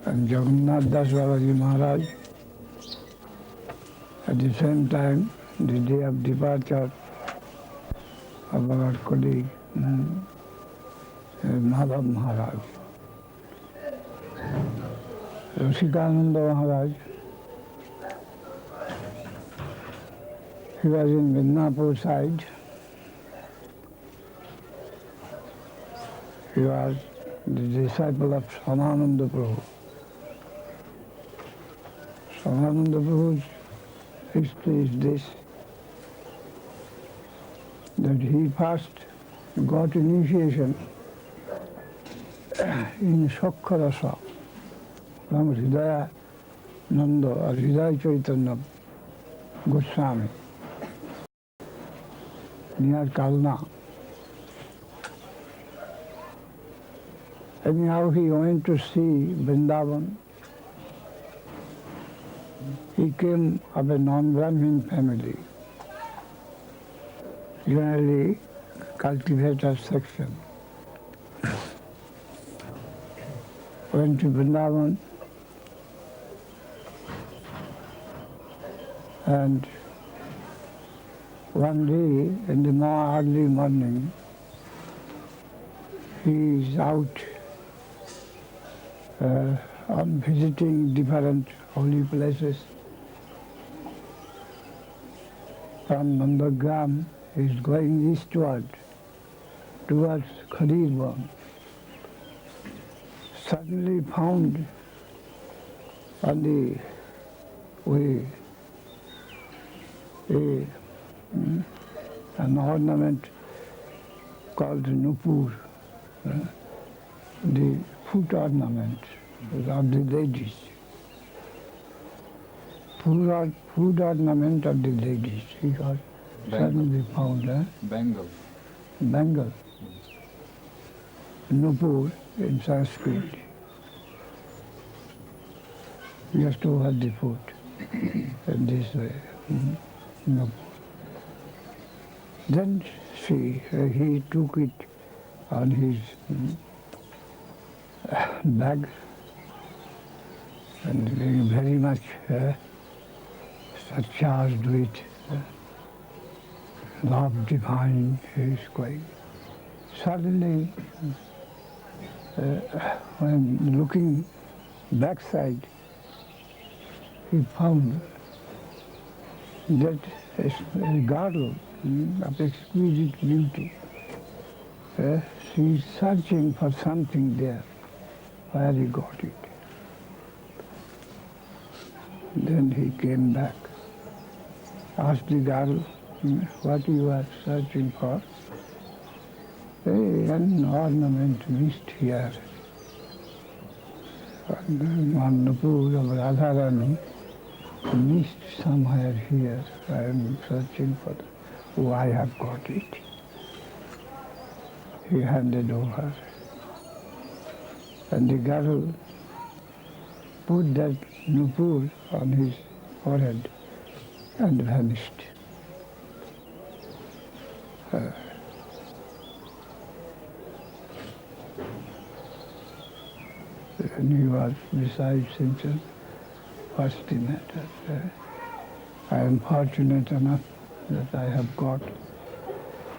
and Jagannath Das Babaji Maharaj. At the same time, the day of departure of our colleague, Madhava Maharaj. Rasikananda Maharaj, he was in Midnapur side. He was the disciple of Svamananda Prabhu. Svamananda Prabhu's history is this, that he first got initiation in shakta rasa from Hrdaya Nanda or Hrdaya Chaitanya Goswami near Kalna. Anyhow, he went to see Vrindavan. He came of a non-Brahmin family, generally cultivator section. Went to Vrindavan and one day in the early morning, he is out on visiting different holy places. From Nandagram, he is going eastward towards Khadirvan. Suddenly found on the way an ornament called nupur, the foot ornament of the ladies. Food ornament of the ladies, he got suddenly found. Bengal. Bengal. Nupur in Sanskrit. Just over the foot, in this way. Nupur. Then he took it on his bag and very much charged with love divine is going. Suddenly, when looking backside, he found that a girdle of exquisite beauty. She is searching for something there, where he got it. Then he came back, asked the girl, what you are searching for? An ornament missed here. On the pool of Radharani, missed somewhere here. I am searching for it. Oh, I have got it. He handed over. And the girl put that nupur on his forehead and vanished. And he was besides himself, what's the matter? I am fortunate enough that I have got,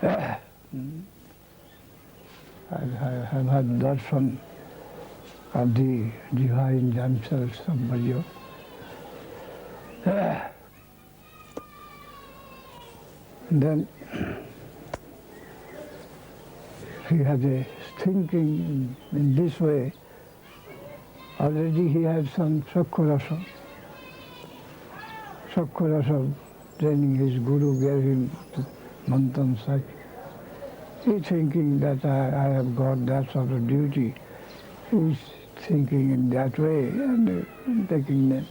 I have had darshan of the divine themselves of Bhajo. Then he had a thinking in this way. Already he had some shakta training. His guru gave him mantram such. He thinking that I have got that sort of duty. He's thinking in that way and taking them.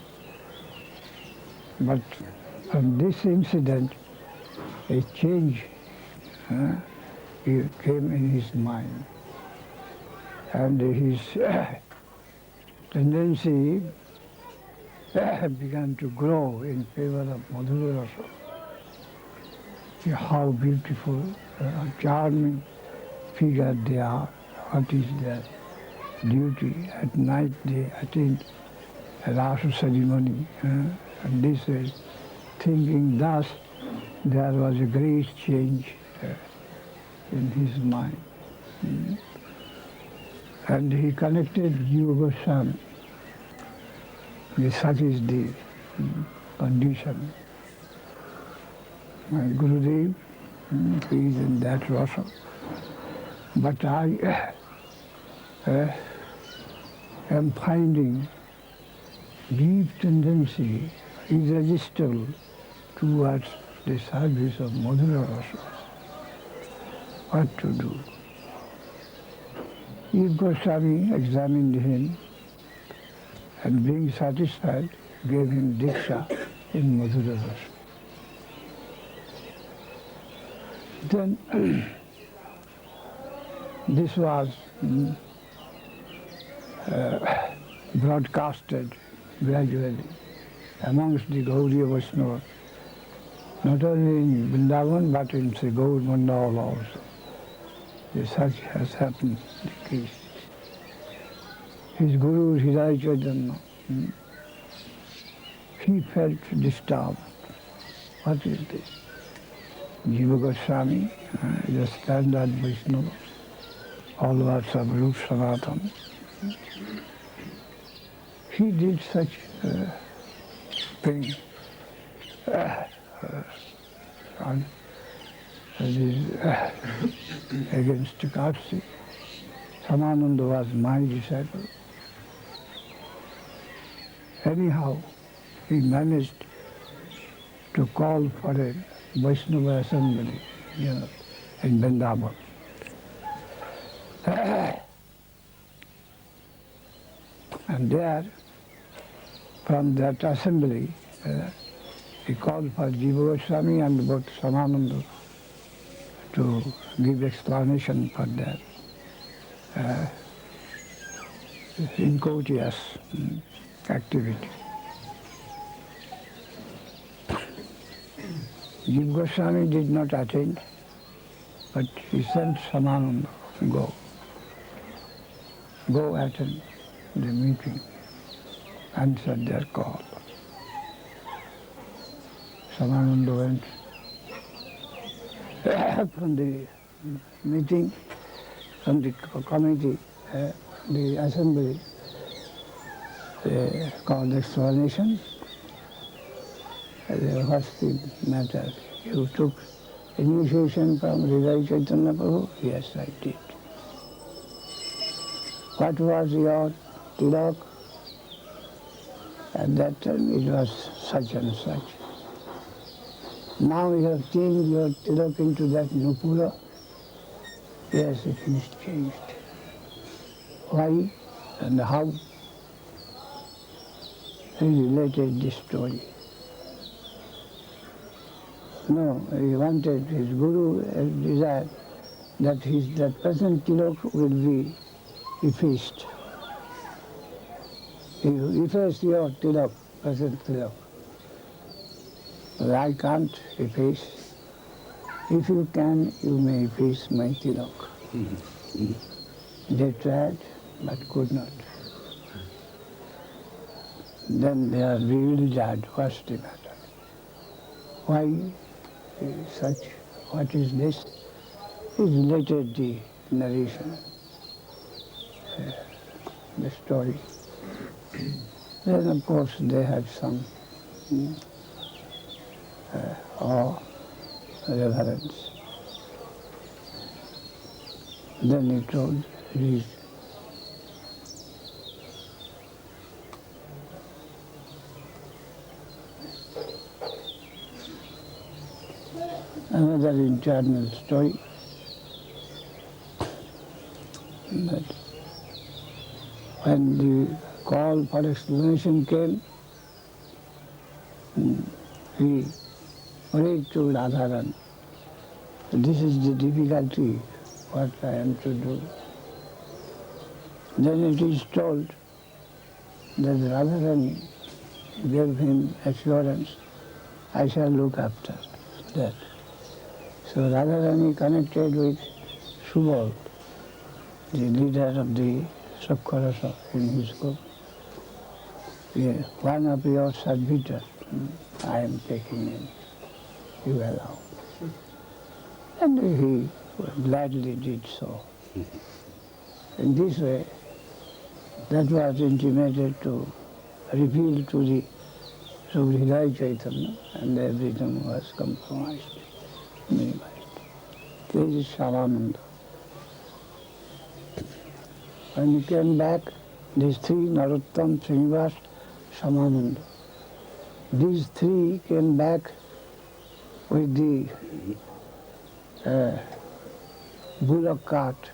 But from this incident, a change came in his mind. And his tendency began to grow in favor of Madhava rasa. How beautiful, how charming figure they are, what is that? duty. At night they attend a rasa ceremony. And this way, thinking thus, there was a great change in his mind. And he connected Jiva Goswami. Such is the condition. My Gurudev, he is in that rasa. But I am finding deep tendency, irresistible towards the service of Madhava rasa. What to do? If Goswami examined him and being satisfied, gave him diksha in Madhava rasa. Then this was broadcasted gradually amongst the Gaudiya Vaishnavas, not only in Vrindavan but in Sri Gaur Mandal also. Such has happened the case. His Guru Hrdaya Chaitanya, he felt disturbed. What is this? Jiva Goswami is a standard Vaishnava, all words of Rup Sanatana. He did such thing and that is against Kasi. Syamananda was my disciple. Anyhow, he managed to call for a Vaishnava assembly, in Vrindavan. And there, from that assembly, he called for Jiva Goswami and both Svamananda to give explanation for that incourteous activity. Jiva Goswami did not attend, but he sent Svamananda, go attend the meeting, answered their call. Svamananda went from the meeting, from the committee, the assembly, called explanation. What's the matter? You took initiation from Hrdaya Chaitanya Prabhu? Yes, I did. What was your tilak? At that time it was such and such. Now you have changed your tilak into that nupura. Yes, it is changed. Why and how? He related this story. No, he wanted, his Guru desired that present tilak will be effaced. You efface your tilak, present tilak. But I can't efface. If you can, you may efface my tilak. They tried, but could not. Then they are bewildered. What's the matter? Why such? What is this? He related the narration, the story. Then of course they had some awe, reverence. Then he told his another internal story. But when the call for explanation came, he prayed to Radharani. This is the difficulty, what I am to do. Then it is told that Radharani gave him assurance, I shall look after that. So Radharani connected with Subal, the leader of the Sukha in his book. Yeah, one of your servitors I am taking in, you allow. And he gladly did so. In this way, that was intimated to reveal to the Hrdaya Chaitanya, and everything was compromised, minimized. This is Syamananda. When he came back, these three, Narottam, Srinivas, Svamananda, these three came back with the bullock cart,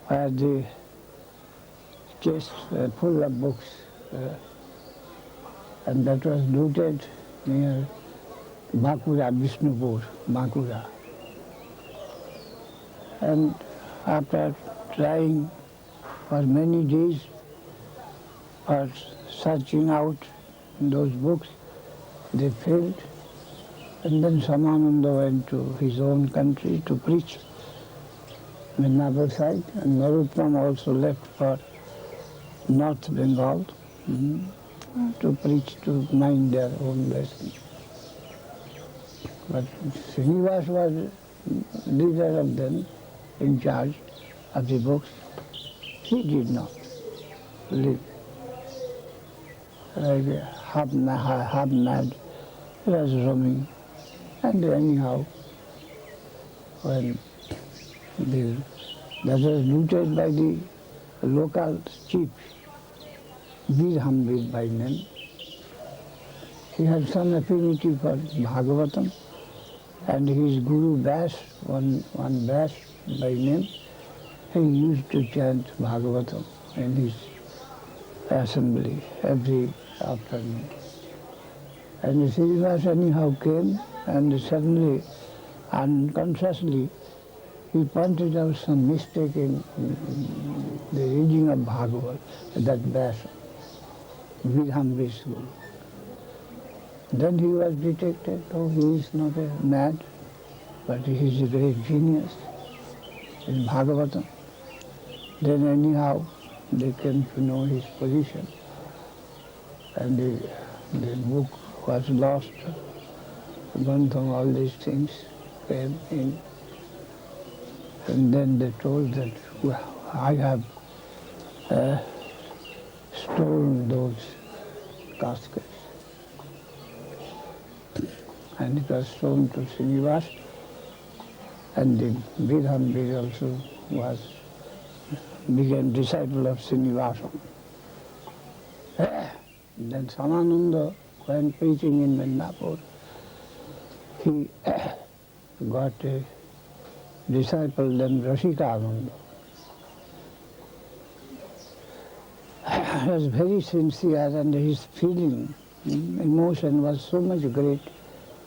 where the chests were full of books, and that was looted near Bakura, Vishnupur, Bakura. And after trying for many days for searching out those books, they failed. And then Svamananda went to his own country to preach, Madhava side, and Narottam also left for North Bengal to preach, to mind their own lesson. But Srinivas was leader of them, in charge of the books. He did not live. Like half-mad, he was roaming. And anyhow, when that was looted by the local chief, Birhambir by name, he had some affinity for Bhagavatam, and his Guru Vyas, one Vyas by name, he used to chant Bhagavatam in his assembly every afternoon. And Srinivas anyhow came, and suddenly, unconsciously, he pointed out some mistake in the reading of Bhagavad, that Vyas, Birhambir's Guru. Then he was detected, oh, he is not a mad, but he is a great genius in Bhagavatam. Then anyhow, they came to know his position, and the book was lost. Grantham, all these things came in. And then they told that, well, I have stolen those caskets. And it was shown to Srinivas, and the Birhambir also became disciple of Srinivasa. Then Syamananda, when preaching in Midnapur, he got a disciple named Rasikananda. He was very sincere, and his feeling, emotion was so much great.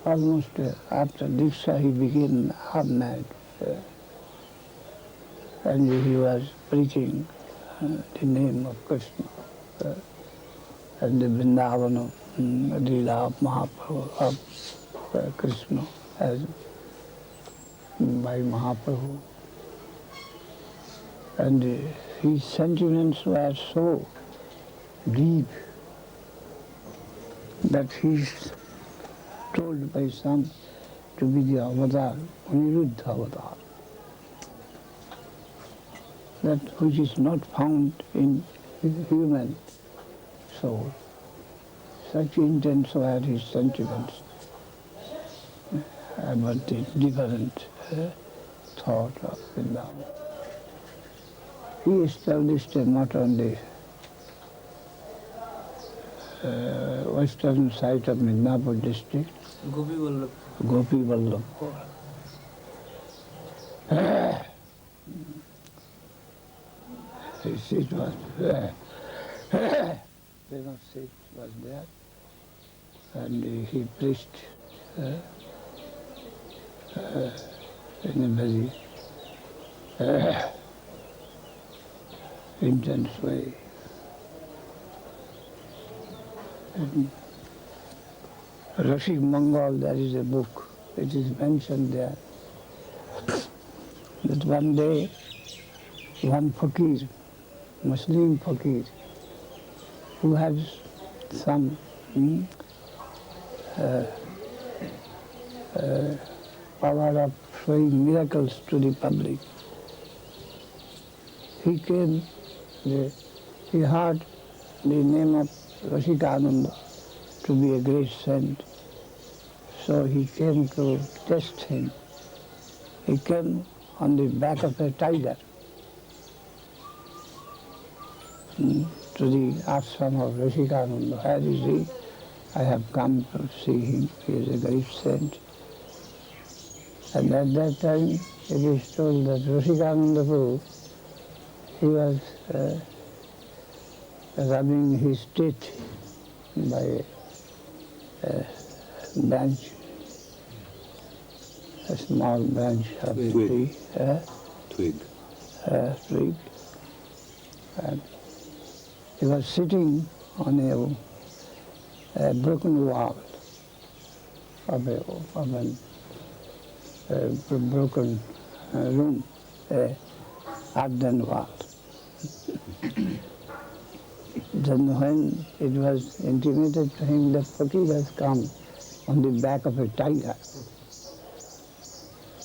Almost after Diksha he became half-mad. And he was preaching the name of Krishna and the Vrindavana, Lila of Mahaprabhu, of Krishna as by Mahaprabhu. And his sentiments were so deep that he's told by some to be the avatar, Aniruddha avatar, that which is not found in human soul. Such intense were his sentiments about the different thought of Vrindavan. He established a mott on the western side of Midnapur district, Gopi Vallabhpur. His seat was famous seat was there, and he preached in a very intense way. Rashik Mangal, there is a book, it is mentioned there, that one day one fakir Muslim fakir who has some power of showing miracles to the public. He came, he heard the name of Rasikananda to be a great saint, so he came to test him. He came on the back of a tiger to the ashram of Rasikananda. Where is he? I have come to see him. He is a great saint. And at that time it is told that Rasikananda Prabhu, he was rubbing his teeth by a branch, a small branch of tree. Twig. Twig. And he was sitting on a broken wall of a broken room, a earthen wall. Then when it was intimated to him that Fakir has come on the back of a tiger,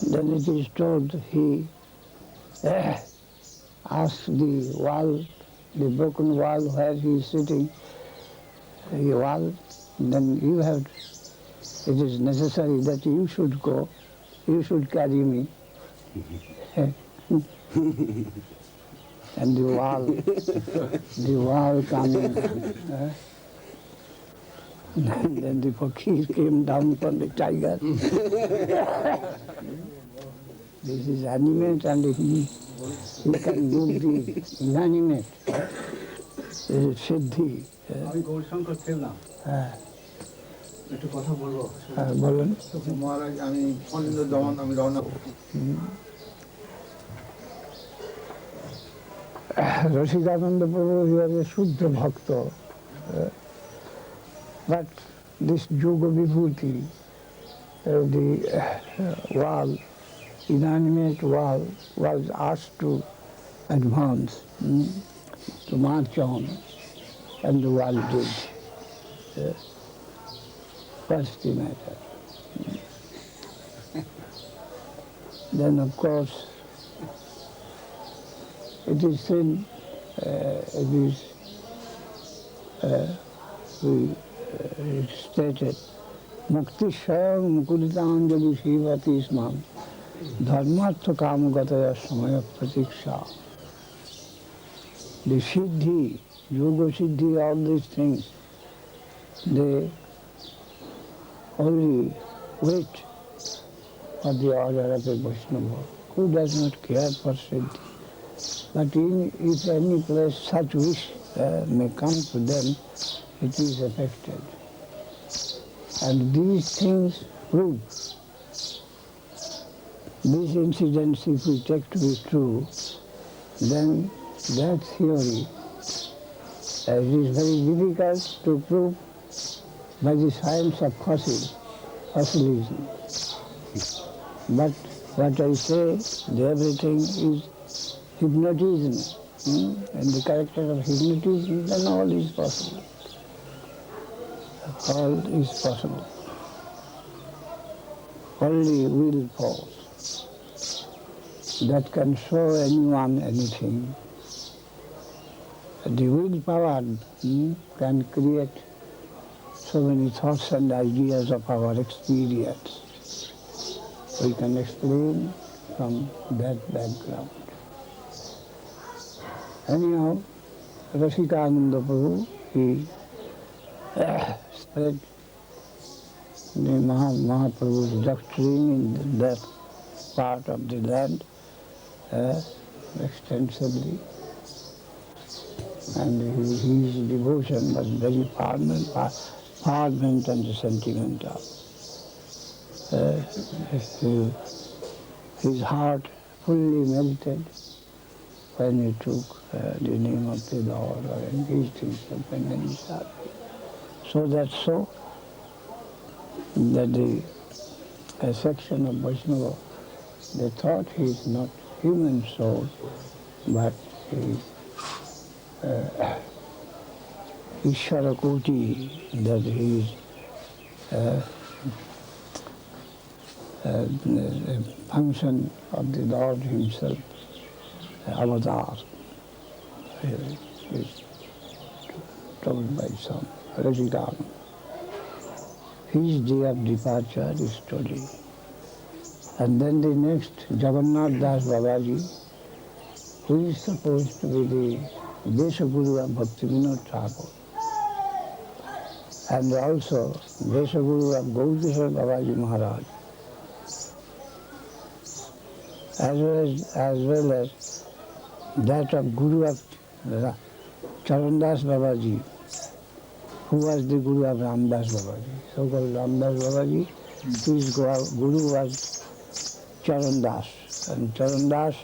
then it is told he asked the wall, the broken wall where he is sitting, the wall, then you have, it is necessary that you should go, you should carry me. And the wall coming. Then the fakir came down from the tiger. This is animate and he can do the inanimate. This is siddhi. আমি গৌরশঙ্কর খেললাম একটু কথা বলবো বলুন মহারাজ আমি অন্য দমন আমি রওনা Rasikananda Prabhu, he was a Shuddha Bhakta. But this Yoga Vibhuti, the wall, inanimate wall, was asked to advance, to march on, and the wall did. That's the matter. Then, of course, it is said, we stated, Mukti Shayam Mukuritanjali Shivati Ismam Dharmartha Kamagataya Samaya Pratiksha. The Siddhi, Yoga Siddhi, all these things, they only wait for the order of a Vaishnava who does not care for Siddhi. But if any place such wish may come to them, it is affected. And these things prove, these incidents, if we take to be true, then that theory it is very difficult to prove by the science of fossilism. But what I say, everything is hypnotism, and the character of hypnotism, then all is possible. All is possible. Only will force that can show anyone anything. The will power can create so many thoughts and ideas of our experience. We can explain from that background. Anyhow, Rasikananda Prabhu, he spread the Mahaprabhu's doctrine in that part of the land extensively. And his devotion was very fervent and sentimental. His heart fully melted when he took the name of the Lord or engaged himself in any service. So that a section of Vaishnava, they thought he is not human soul, but he Ishvara Koti, that he is a function of the Lord himself, avatar, is told by some Rasikananda. His day of departure is today. And then the next, Jagannath Das Babaji, who is supposed to be the Desaguru of Bhaktisiddhanta Thakur, and also Desaguru of Babaji Maharaj, as well as that of Guru of Charandas Babaji, who was the Guru of Ramdas Babaji. So-called Ramdas Babaji, his Guru was Charandas, and Charandas,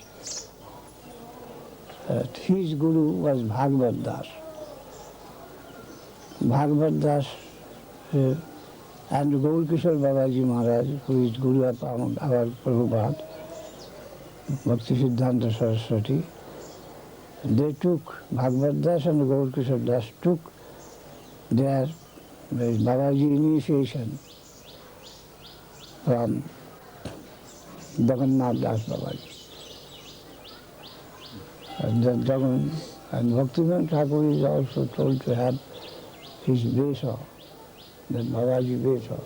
his Guru was Bhagavad Das. Bhagavad Das and Gaurkishore Babaji Maharaj, who is Guru of our Prabhupada, Bhaktisiddhanta Saraswati, they took, Bhagavad Das and Gaurkishore Das took their Babaji initiation from Jagannath Das Babaji. And Bhaktisiddhanta Thakur is also told to have his Vesa, the Babaji Vesa,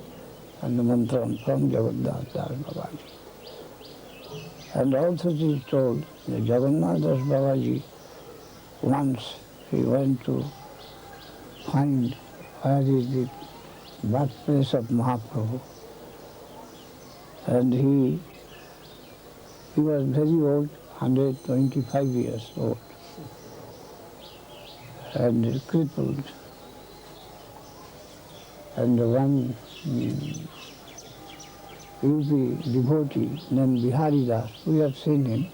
and the mantra from Jagannath Das Babaji. And also it is told that Jagannath Das Babaji, once he went to find where is the birthplace of Mahaprabhu, and he was very old, 125 years old, and crippled. And one UP devotee named Bihari Das, we have seen him,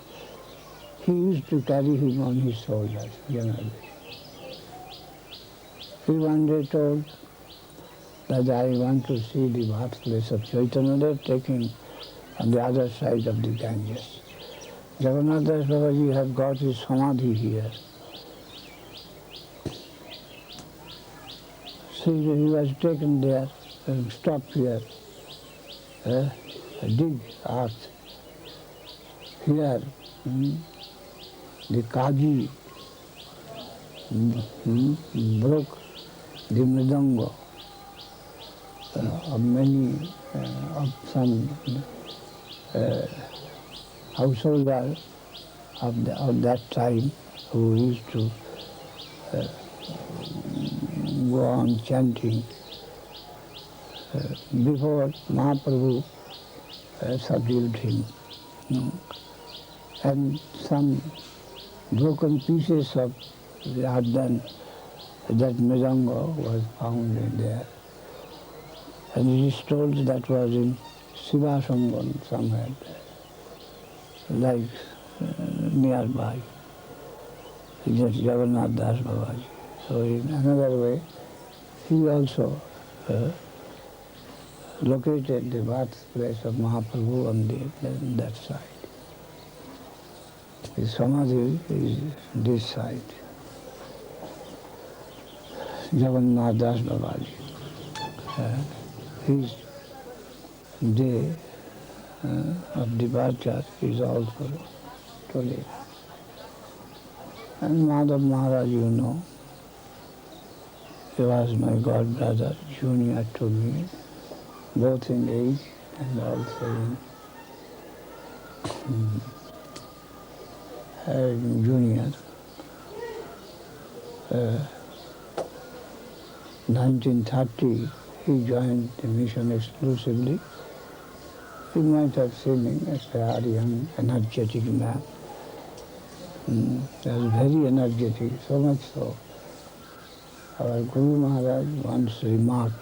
he used to carry him on his shoulders generally. He one day told that I want to see the birthplace of Chaitanya, taking on the other side of the Ganges. Jagannath Das Babaji had got his samadhi here. So he was taken there and stopped here, dig earth. Here, the Kaji broke the mridanga of many, of some householder of that time who used to go on chanting before Mahaprabhu subdued him. And some broken pieces of the Ardhan, that mridanga was found in there. And it is told that was in Sivasangan somewhere there, like nearby. Just Jagannath Das Babaji. So in another way, he also located the birthplace of Mahaprabhu on that side. His samadhi is this side. Jagannath Das Babaji. His day of departure is also today. And Madhava Maharaj, you know, he was my god brother, junior to me, both in age and also in junior. 1930, he joined the mission exclusively. You might have seen him as a very young, energetic man. He was very energetic, so much so. Our Guru Maharaj once remarked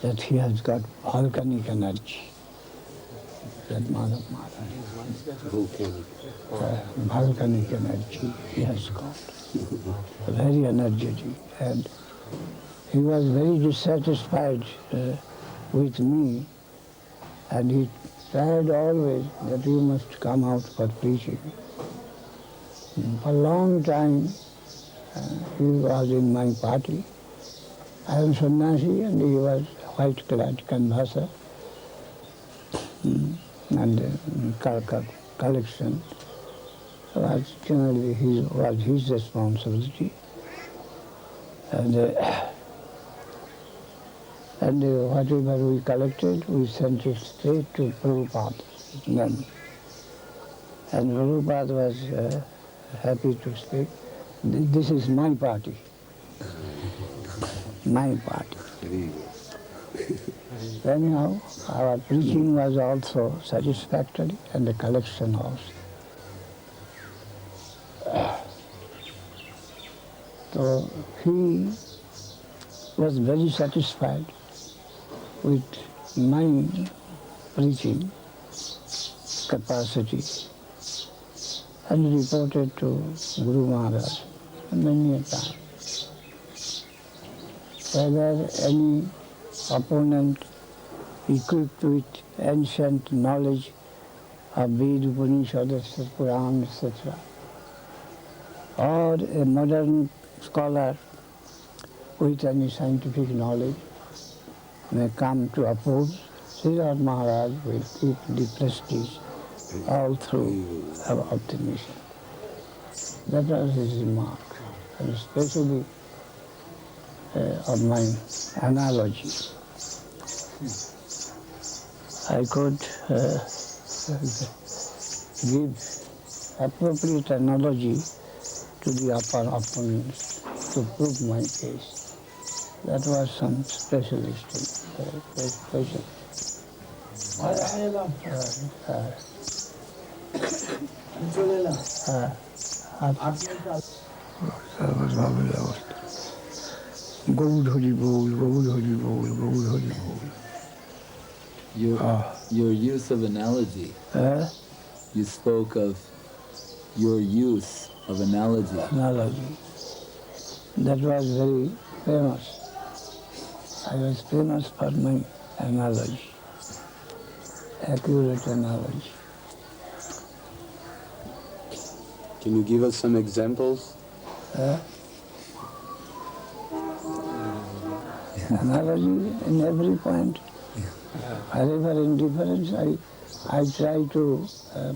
that he has got volcanic energy. That Madhava Maharaj. Volcanic energy he has got. Very energetic. And he was very dissatisfied with me, and he tried always that you must come out for preaching. For a long time He was in my party. I am sannyasi and he was white-clad canvasser and collection was generally his responsibility. And whatever we collected, we sent it straight to Prabhupada. And Prabhupada was happy to speak. This is my party. My party. Anyhow, our preaching was also satisfactory and the collection also. So he was very satisfied with my preaching capacity and reported to Guru Maharaj many a time. Whether any opponent equipped with ancient knowledge of Ved, Upanishad, Puran, etc., or a modern scholar with any scientific knowledge may come to oppose, Sridhar Maharaj will keep the prestige all through of the mission. That was his remark, and especially of my analogy. I could give appropriate analogy to the opponents to prove my case. That was some specialist, special. Your use of analogy. You spoke of your use of analogy. Analogy. That was very famous. I was famous for my analogy, accurate analogy. Can you give us some examples? Analogy in every point. Wherever indifference, I try to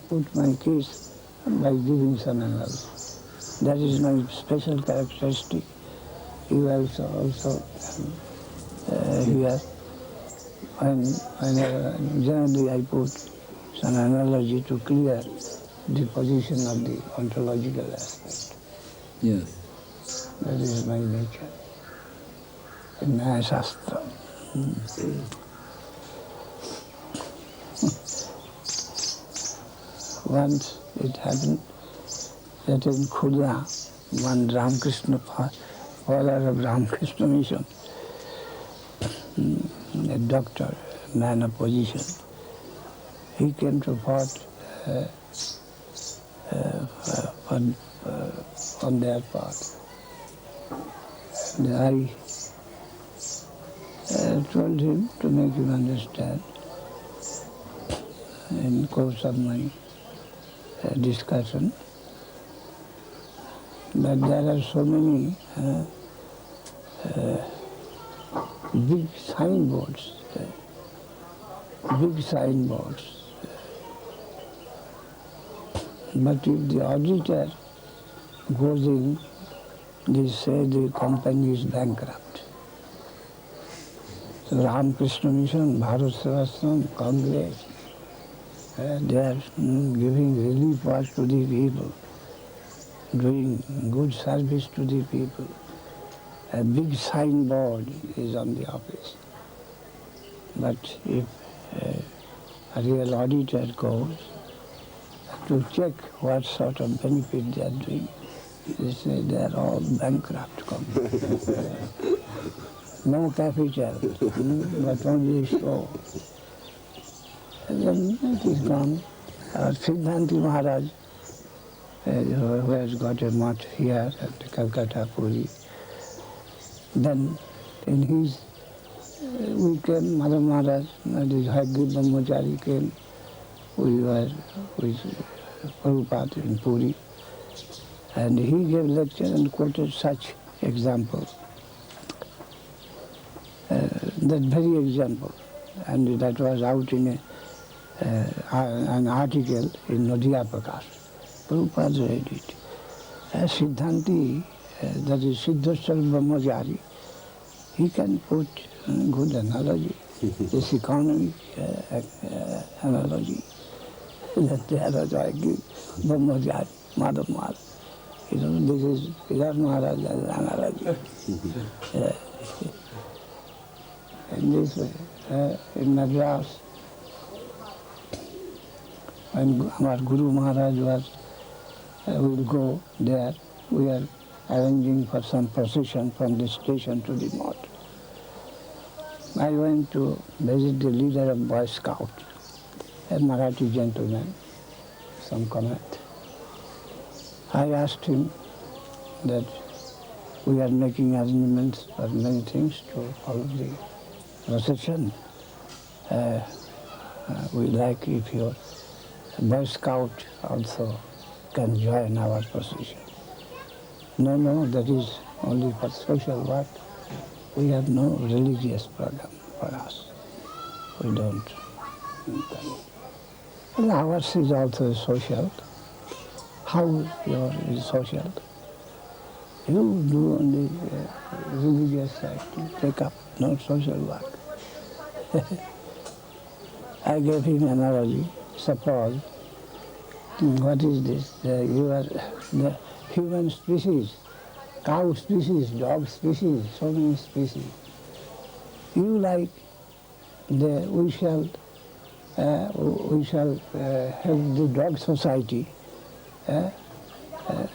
put my case by giving some analogy. That is my special characteristic. You also here. Whenever generally I put some analogy to clear the position of the ontological aspect. Yes. That is my nature. In my shastra. Once it happened that in Khuda, one Ramakrishna, follower of Ramakrishna mission, a doctor, a man of position, he came to Fort on their part. And I told him to make him understand in course of my discussion that there are so many big signboards. But if the auditor goes in, they say the company is bankrupt. So Ramakrishna Mission, Bharat Sevasram, Congress, they are giving relief work to the people, doing good service to the people. A big signboard is on the office. But if a real auditor goes to check what sort of benefit they are doing, they say they are all bankrupt companies. No capital, but only store. And then it is gone. Siddhanta Maharaj, who has got a mutt here at Calcutta, Puri, then in his, we came, Madhava Maharaj, this Haggi Brahmachari came, we were with Prabhupada in Puri, And he gave lecture and quoted such example, that very example. And that was out in an article in Nadia Prakash. Prabhupada read it. Siddhanti, that is Siddhasthar Brahmachari, he can put good analogy, this economic analogy. That there was I give Brahmachari, Madhava Maharaj. You know, this is Sridhar Maharaj's analogy. In this way, in Madras, when our Guru Maharaj was, will go there, we are arranging for some procession from the station to the mosque. I went to visit the leader of Boy Scout, a Marathi gentleman, some comment. I asked him that we are making arrangements for many things to follow the procession. We like if your Boy Scout also can join our procession. No, that is only for social work. We have no religious program for us. We don't. Well, ours is also social. How yours is social? You do only religious side, you take up, no social work. I gave him an analogy. Suppose, what is this? You are the human species, cow species, dog species, so many species. You like we shall have the dog society,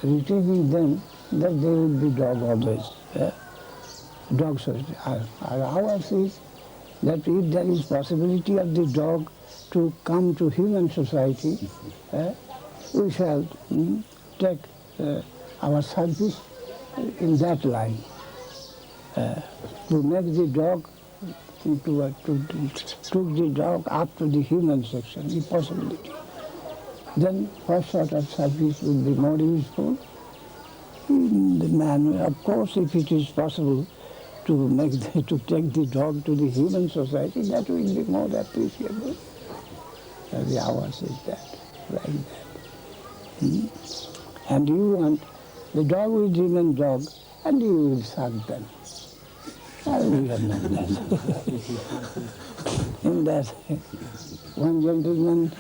retrieving them that they will be dog always. Dog society. Ours is that if there is possibility of the dog to come to human society, we shall take our service in that line, to make the dog, to took the dog up to the human section, the possibility. Then what sort of service will be more useful? The man, of course, if it is possible to take the dog to the human society, that will be more appreciable. The ours is that, like that. And you want, the dog will remain dog, and you will serve them. We have known that. In that, one gentleman,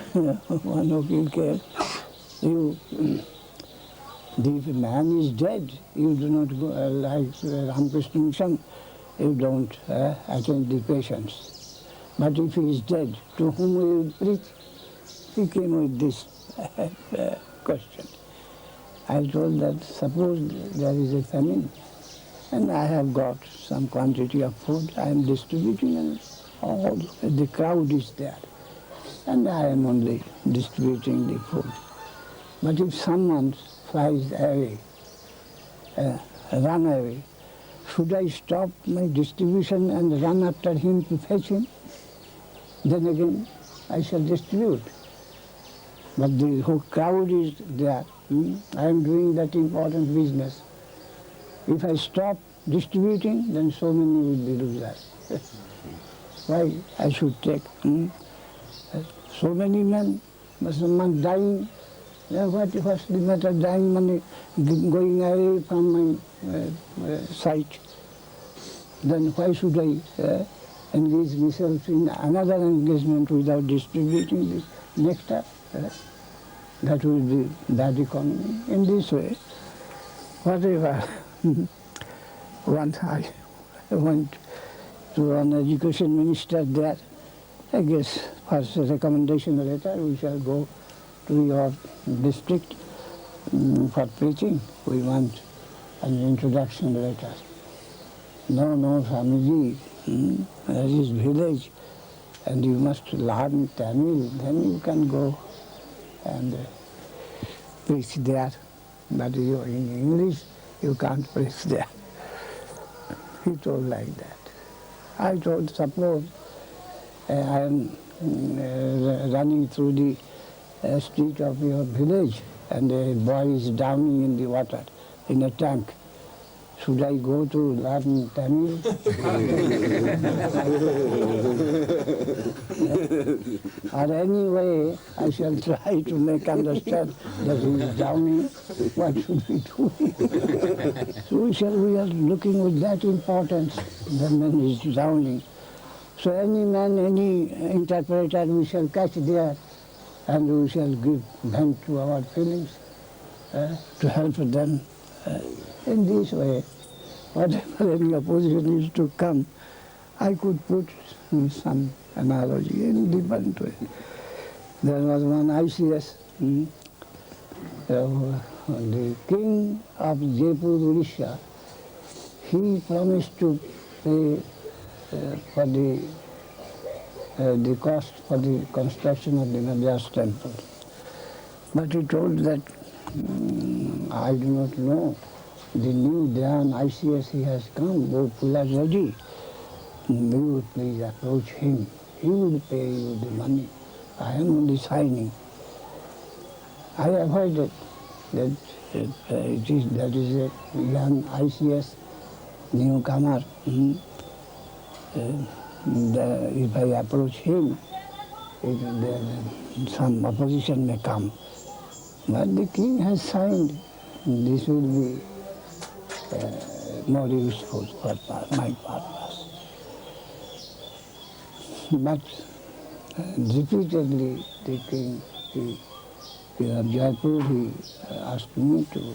one Okil came, if a man is dead, you do not go, like Ramakrishna Mission, you don't attend the patients. But if he is dead, to whom will you preach? He came with this question. I told that suppose there is a famine, and I have got some quantity of food, I am distributing, and all the crowd is there, and I am only distributing the food. But if someone flies away, run away, should I stop my distribution and run after him to fetch him? Then again I shall distribute. But the whole crowd is there. I am doing that important business. If I stop distributing, then so many will be losers. Why I should take so many men, someone dying? What's the matter, dying money, going away from my sight? Then why should I engage myself in another engagement without distributing this nectar? That will be bad economy. In this way, whatever. Once I went to an education minister there, I guess first recommendation letter, we shall go to your district for preaching. We want an introduction letter. No, Swamiji, there is village and you must learn Tamil, then you can go and preach there. But you, in English, you can't preach there. He told like that. I told, suppose I am running through the street of your village and a boy is drowning in the water, in a tank. Should I go to learn Tamil? Or anyway, I shall try to make understand that he is drowning. What should we do? So we are looking with that importance, the man is drowning. So any man, any interpreter, we shall catch there, and we shall give vent to our feelings to help them. In this way, whatever any opposition is to come, I could put some analogy in different way. There was one ICS, the king of Jaipur, Odisha. He promised to pay for the cost for the construction of the Madras temple. But he told that, I do not know. The new Dhyan ICS he has come, both pillars ready. You would please approach him. He will pay you the money. I am only signing. I avoided that that is a young ICS newcomer. If I approach him, some opposition may come. But the king has signed. This will be more useful for my purpose. But repeatedly the king of Jaipur, he asked me to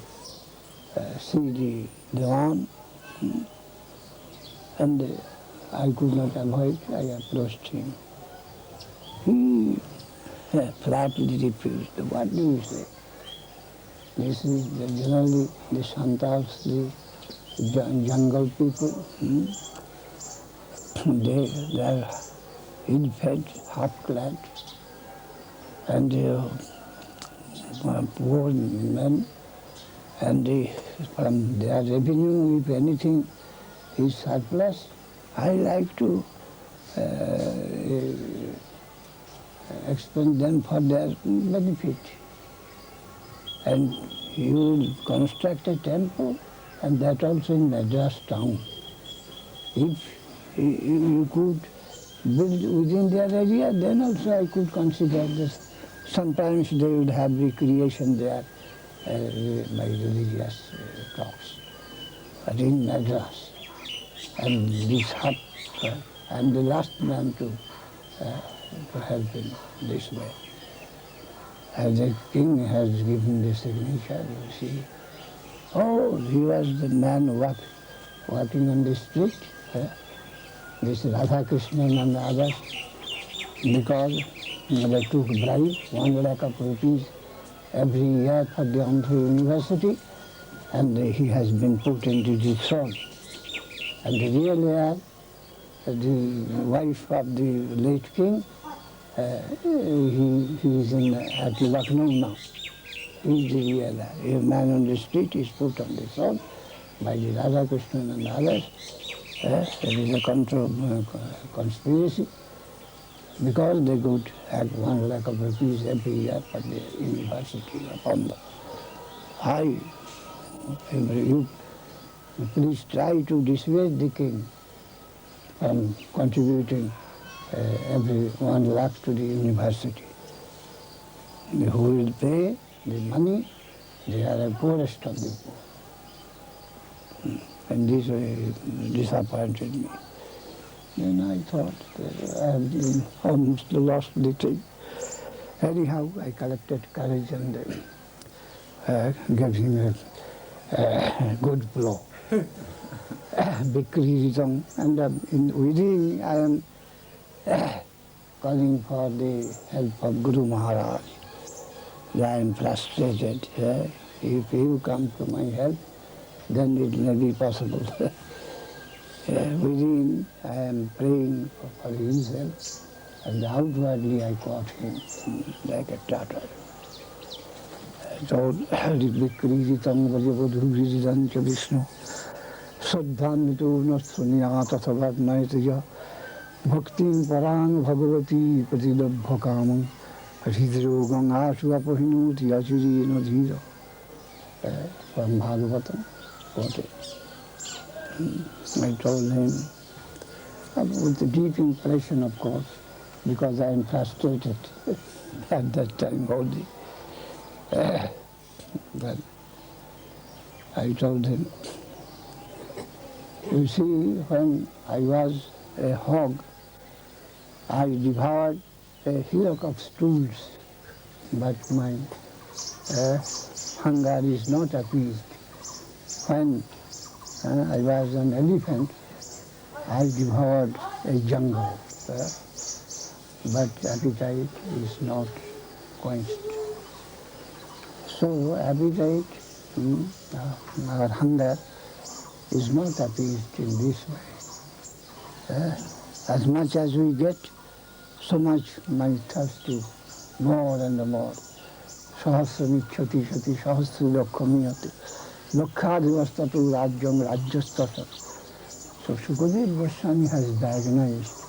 see the Diwan, and I could not avoid. I approached him. He flatly refused. What do you say? This is generally the Santas, the jungle people. They are ill-fed, half-clad, and poor men, and from their revenue, if anything is surplus, I like to expend them for their benefit. And you will construct a temple, and that also in Madras town. If you could build within their area, then also I could consider this. Sometimes they would have recreation there by religious talks. But in Madras, and this hut, I am the last man to help in this way. As the king has given the signature, you see. Oh, he was the man walking on the street. This Rasikananda and others, because they took bribe, 1 lakh of rupees every year for the entry university, and he has been put into the throne. And the real heir, the wife of the late king, he is at Lucknow now. He is the real heir. A man on the street is put on the throne by the Rasikananda and others. There is a conspiracy because they could have 1 lakh of rupees every year for the university upon the high. You please try to dissuade the king from contributing every 1 lakh to the university. Who will pay the money? They are the poorest of the poor. And this disappointed me. Then I thought that I have been almost lost the thing. Anyhow, I collected courage and gave him a good blow. Bhaktisidhanta, and within I am calling for the help of Guru Maharaj. I am frustrated. If you come to my help, then it may be possible. Within I am praying for his help, and outwardly I caught him like a Tatar. So, Bhaktisidhanta Bhajavadhuridhanta Vishnu Sadbhanito Nasuniyata Savadnaitaya Bhaktim Parang Bhagavati Pratidabhakamam Hridro Ganga Suapohinuti Achiri Nodhiro from Bhagavatam quoted. I told him, with a deep impression of course, because I am frustrated at that time only. But I told him, you see, when I was a hog, I devoured a hillock of stools, but my hunger is not appeased. When I was an elephant, I devoured a jungle, but appetite is not quenched. So appetite, our hunger is not appeased in this way. As much as we get, so much my thirst is more and more. Sahasrami chati chati sahasri lokhamiyati lokkhadivastatu rajyam rajyastata. So Shukadev Goswami has diagnosed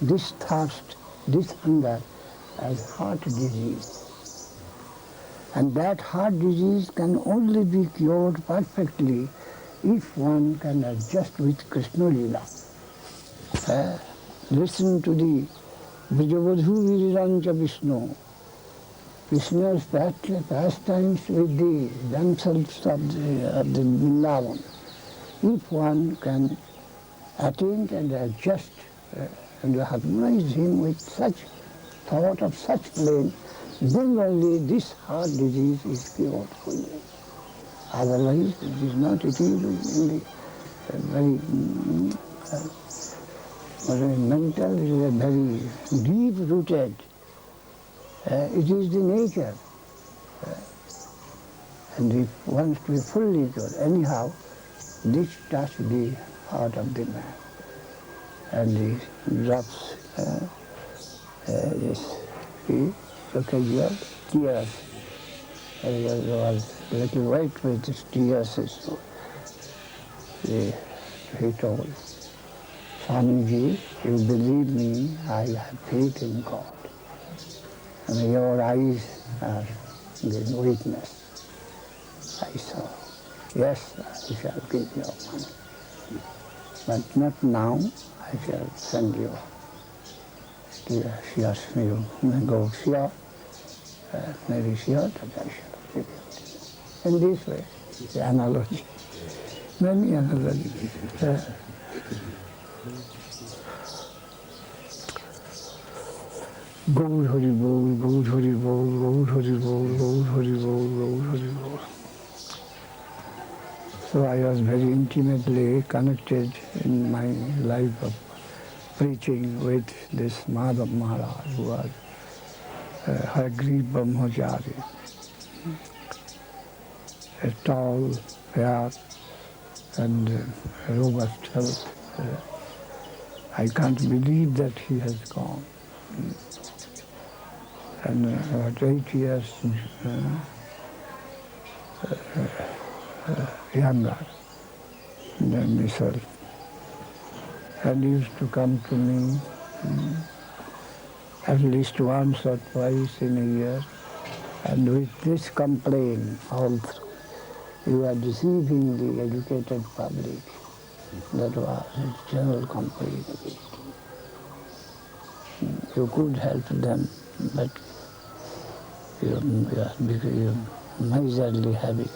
this thirst, this hunger as heart disease. And that heart disease can only be cured perfectly if one can adjust with Krsna-lila. Listen to the Vijavadhu Virirancha Vishnu. Krishna's pastimes with the damsels of the Vrindavan. If one can attain and adjust and harmonize him with such thought of such flame, then only this heart disease is cured fully. Otherwise, it is not. It is in the very mental, it is a very deep-rooted. It is the nature. And if one is to be fully cured, anyhow, this touch the heart of the man. And the drops, occasional tears. There was a little weight with his tears. He told, Swamiji, you believe me, I have faith in God. And your eyes are in weakness. I saw. Yes, I shall give you money. But not now, I shall send you. She asked me to go here, maybe here, that I shall give you. In this way, the analogy. Many analogies. Gaur Hari Bol, Gaur Hari Bol, Gaur Hari Bol, Gaur Hari Bol, Gaur Hari Bol. So I was very intimately connected in my life of preaching with this Madhava Maharaj, who was Hagri Brahmachari, a tall, fair, and robust health. I can't believe that he has gone. And about 8 years younger than myself. And he used to come to me at least once or twice in a year, and with this complaint all through, you are deceiving the educated public. That was his general complaint. You could help them, but you miserly habit.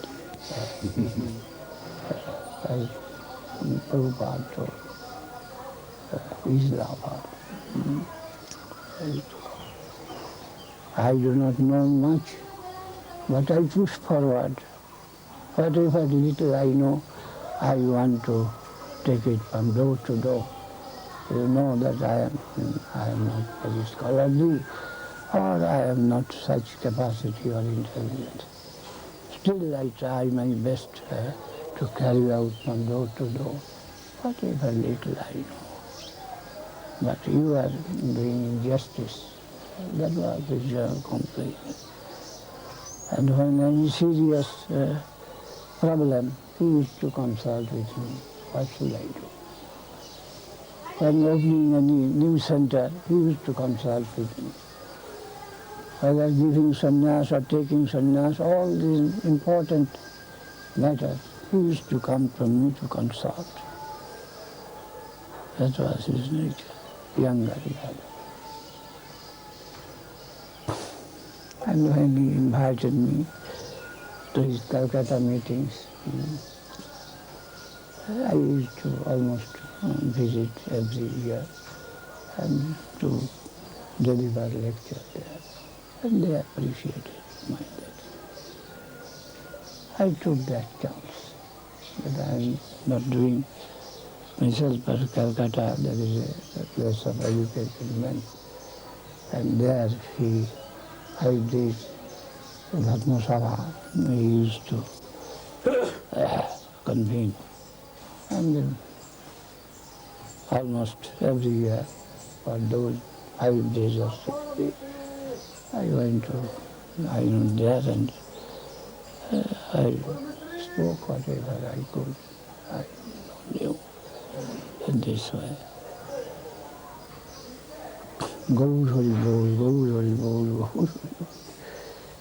As Prabhupada told, Islamabad. I do not know much, but I push forward. Whatever little I know, I want to take it from door to door. You know that I am not very scholarly, or I have not such capacity or intelligence. Still I try my best to carry out from door to door whatever little I know. But you are doing injustice. That was the general complaint. And when any serious problem, he used to consult with me. What should I do? When opening any new center, he used to consult with me. whether giving sannyas or taking sannyas, all these important matters, he used to come from me to consult. That was his nature, younger brother. And when he invited me to his Calcutta meetings, I used to almost visit every year and to deliver lecture there. And they appreciated my that. I took that chance. But I am not doing myself, but Calcutta, there is a place of educated men. And there he, 5 days, Dharmasabha, he used to convene. And then almost every year, for those 5 days or 6 days, I went there and I spoke whatever I could. I knew in this way. Gaur Hari Bol, Gaur Hari Bol, Gaur Hari Bol.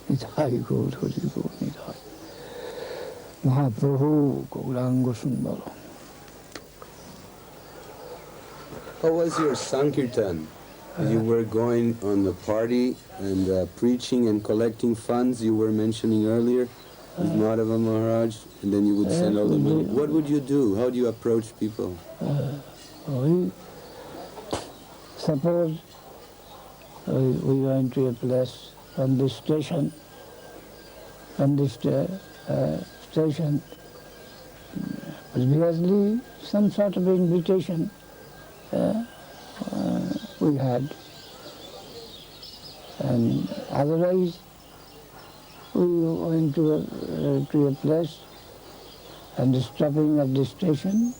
Nithai Gaur Hari Bol, Nithai. Mahaprabhu Gauranga Sundara. How was your sankirtan? You were going on the party and preaching and collecting funds you were mentioning earlier with Madhava Maharaj, and then you would send all the money. What would you do? How do you approach people? Suppose we went to a place from this station, station, previously some sort of invitation we had, and otherwise we went to a place and stopping at the station.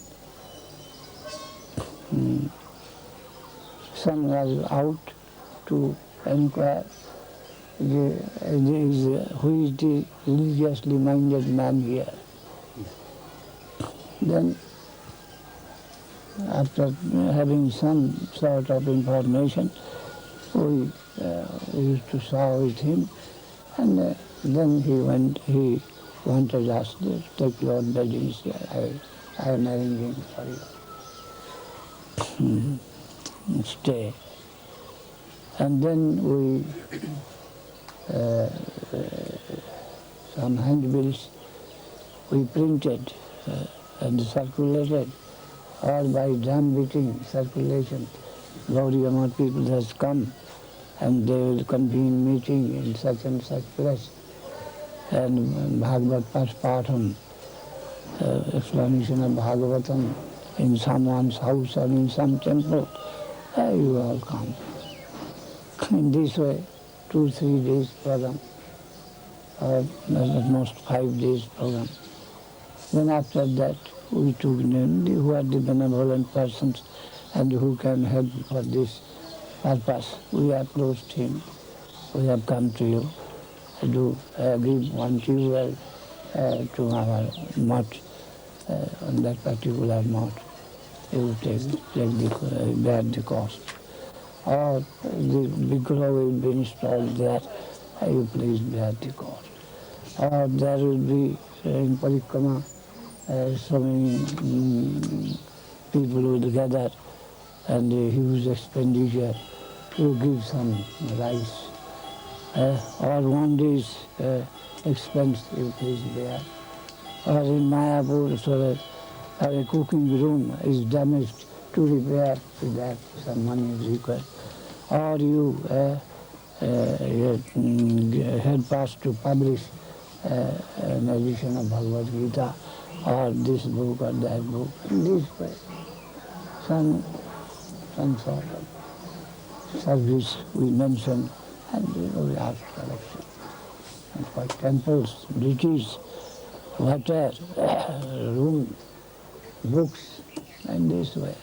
Some was out to inquire who is the religiously minded man here. Then, after having some sort of information, we used to saw with him, and then he wanted us to take your beddings. I am arranging for you. Stay. And then we, some handbills we printed and circulated, or by drum beating circulation. Gaudiya Math people has come and they will convene meeting in such and such place. And Bhagavad Patham, explanation of Bhagavatam in someone's house or in some temple, you all come. In this way, 2-3 days program, or at most 5 days program. Then after that, we took them, who are the benevolent persons and who can help for this purpose. We approached him. We have come to you. Do give one jewel to our mutt, on that particular mutt. You bear the cost. Or the Vigraha will be installed there, you please bear the cost. Or there will be in Parikrama, so many people will gather and a huge expenditure. You give some rice. Or one day's expense you please bear. Or in Mayapur, so that a cooking room is damaged, to repair to that some money is required. Or you help us to publish an edition of Bhagavad Gita, or this book or that book. In this way, some sort of service we mention, and we ask collection. And for temples, bridges, water, room, books, and this way.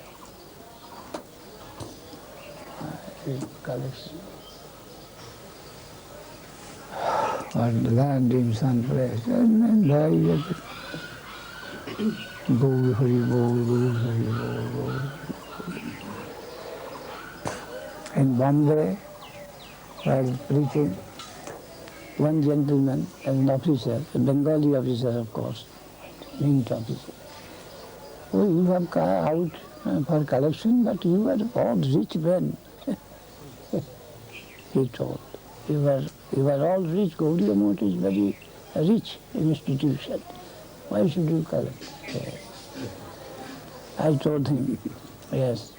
Collection. Or land in some place, and I get Gaur Hari Bol, Gaur Hari Bol, Gaur. In Bombay, while preaching, one gentleman, an officer, a Bengali officer of course, mint officer. Oh, you have car out for collection, but you are all rich men. He told. You are all rich. Gaudiya Math is very rich institution. Why should you collect? I told him, yes,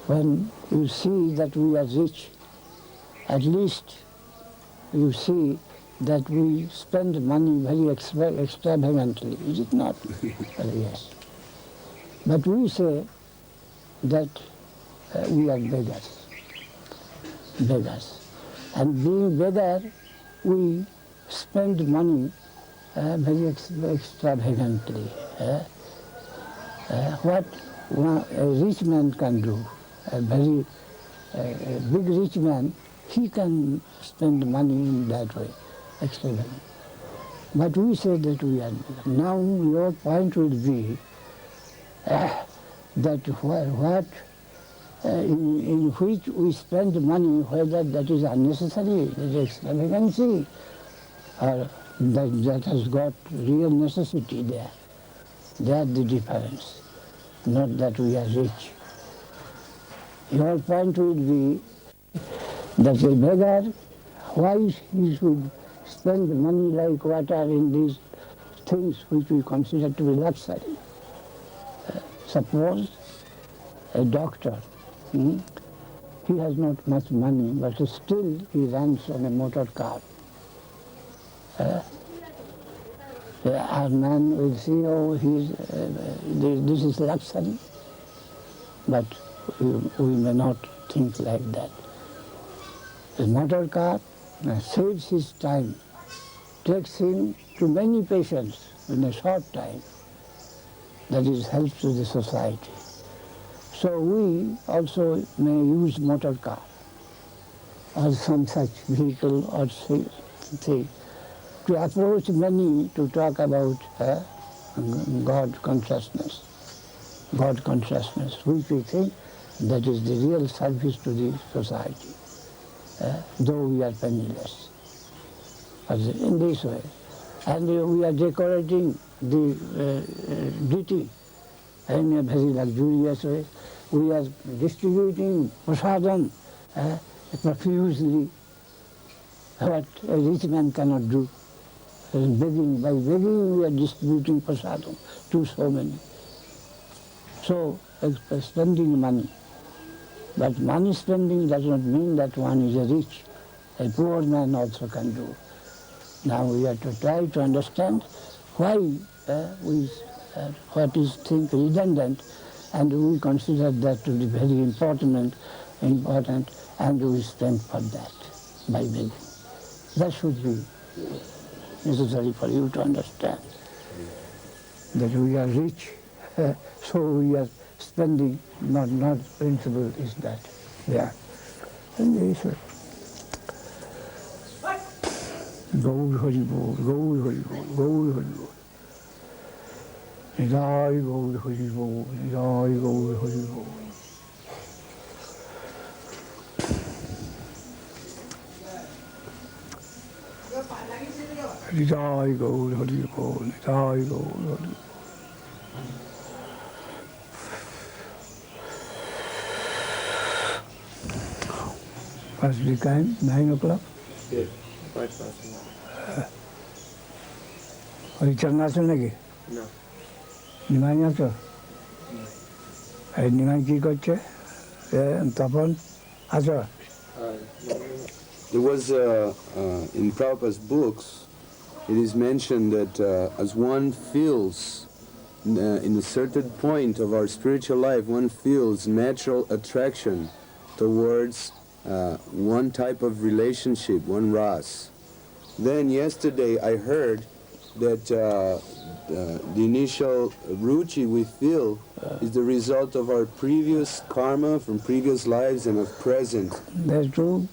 when you see that we are rich, at least you see that we spend money very extravagantly, is it not? Yes. But we say that we are beggars. And being beggar, we spend money very extravagantly. What a rich man can do, a very big rich man, he can spend money in that way, extravagantly. But we say that we are beggar. Now your point would be that what in which we spend money, whether that is unnecessary, that is extravagancy, or that has got real necessity there. That's the difference, not that we are rich. Your point would be that a beggar, why he should spend money like water in these things which we consider to be luxury. Suppose a doctor, he has not much money, but still he runs on a motor car. Our man will see, oh, this is luxury, but we may not think like that. The motor car saves his time, takes him to many patients in a short time. That is help to the society. So we also may use motor car or some such vehicle or thing to approach many to talk about God consciousness, which we think that is the real service to the society, though we are penniless. But in this way. And we are decorating the deity in a very luxurious way. We are distributing prasadam profusely, what a rich man cannot do. By begging we are distributing prasadam to so many. So, spending money. But money spending does not mean that one is a rich. A poor man also can do. Now we have to try to understand why what is think redundant, and we consider that to be very important, and we spend for that by begging. That should be necessary for you to understand that we are rich, so we are spending. Not principle is that. Yeah. And this way. Gaur Hari Bol, Gaur Hari Bol, Gaur Hari Bol. Jai Gaur Hari Bol, Jai Gaur Hari Bol. Jai Gaur Hari Bol, Jai Gaur Hari Bol. What's the time? 9 o'clock? Yeah, 5:30. 어디 장나서 내게? No. 니만이 왔어? 니만 기껏지? 답은 하죠. There was, in Prabhupada's books, it is mentioned that as one feels, in a certain point of our spiritual life, one feels natural attraction towards one type of relationship, one rasa. Then yesterday I heard that the initial ruchi we feel is the result of our previous karma from previous lives and of present. There are two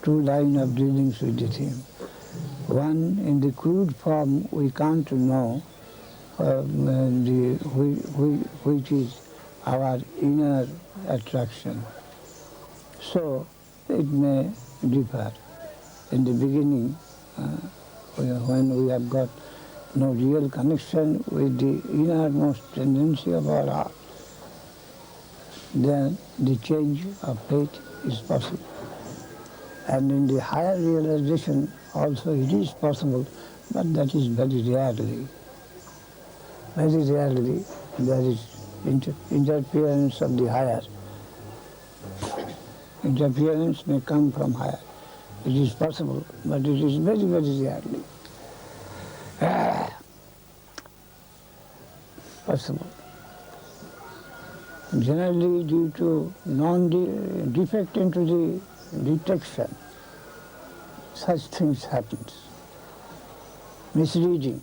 lines of dealings with the theme. One, in the crude form, we can't know which is our inner attraction. So it may differ. in the beginning, when we have got no real connection with the innermost tendency of our heart, then the change of faith is possible. And in the higher realization also it is possible, but that is very rarely. Very rarely there is interference of the higher. Interference may come from higher. It is possible, but it is very, very rarely possible. Generally due to defect into the detection, such things happen. Misreading.